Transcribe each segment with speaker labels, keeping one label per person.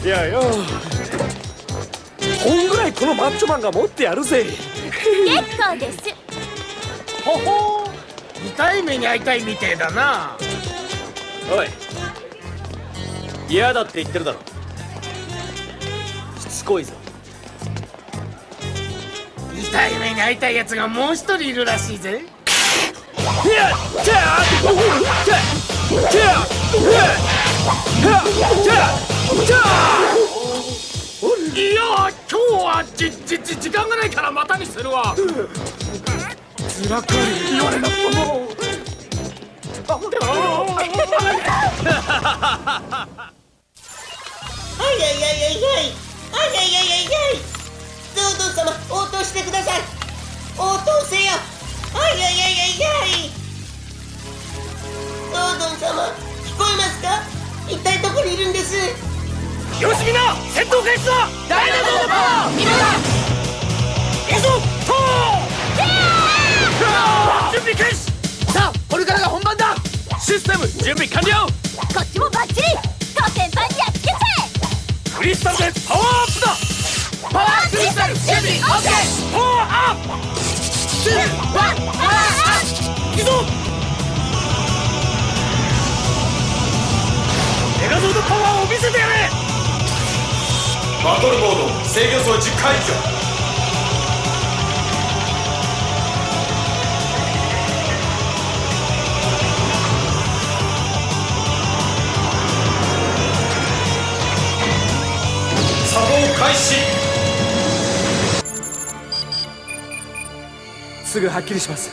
Speaker 1: いやよ、こんぐらいこのマッチョマンが持ってやるぜ。
Speaker 2: 結構です。
Speaker 3: ほほー、痛い目に遭いたいみてえだな。
Speaker 1: おい、嫌だって言ってるだろ。しつこいぞ。
Speaker 3: 痛い目に遭いたいやつがもう一人いるらしいぜ。
Speaker 1: いや、じゃあ、
Speaker 3: いや、今日は時間がないからまたにするわ。辛く言われなくとも。
Speaker 4: はいはいはいはいはいはいはいはいはい。ゾウド様、応答してください。応答せよ。はいはいはいはいはい。ゾウドン様、聞こえますか？一体どこにいるんです？
Speaker 3: よしみんな、戦闘開始だ。ダイナゾードパワー、今だ。行くぞ、トー。準備開始。さあ、これからが本番だ。
Speaker 1: システム準備完了。
Speaker 2: こっちもバッチリ。当先輩やっつけて。
Speaker 3: クリスタルでパワーアップだ。パワークリスタル準備 OK。パワーアップ。パワーアップ。行くぞ。メガゾードパワーを見せてやれ。
Speaker 5: バトルモード制御装置解除。作動開始。
Speaker 1: すぐはっきりします。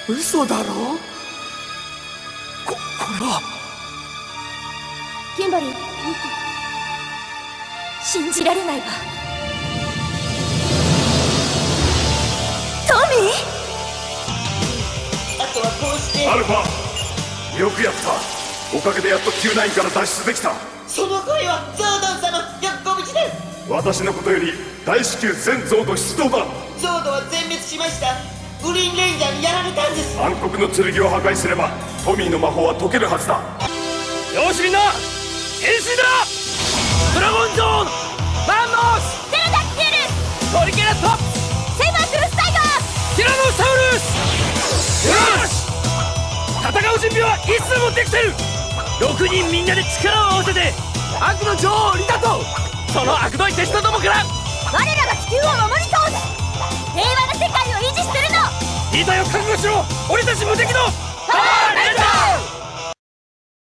Speaker 3: 嘘だろ。
Speaker 1: これは
Speaker 2: キンバリー、見て。信じられないわ。トミー。
Speaker 4: あとはこうして。
Speaker 5: アルファ、よくやった。おかげでやっとQ9から脱出できた。
Speaker 4: その声はゾウドン様、よっご無事です。
Speaker 5: 私のことより大至急全ゾード出動だ。
Speaker 4: ゾウドは全滅しました。グリーンレンジャーにやられたんです。
Speaker 5: 暗黒の剣を破壊すればトミーの魔法は解けるはずだ。
Speaker 3: よしみんな、変身だ。ドラゴンゾーン、マンモス、
Speaker 2: テラダクテル、
Speaker 3: トリケラトプス、
Speaker 2: セイバークロスタイガー、
Speaker 3: ティラノサウルス。よし、戦う準備はいつでもできてる。6人みんなで力を合わせて悪の女王リタとその悪どい手下どもから
Speaker 2: 我らが地球を守り通す。平和な世界を維持するの。
Speaker 3: リタよ、覚悟しろ。俺たち無敵の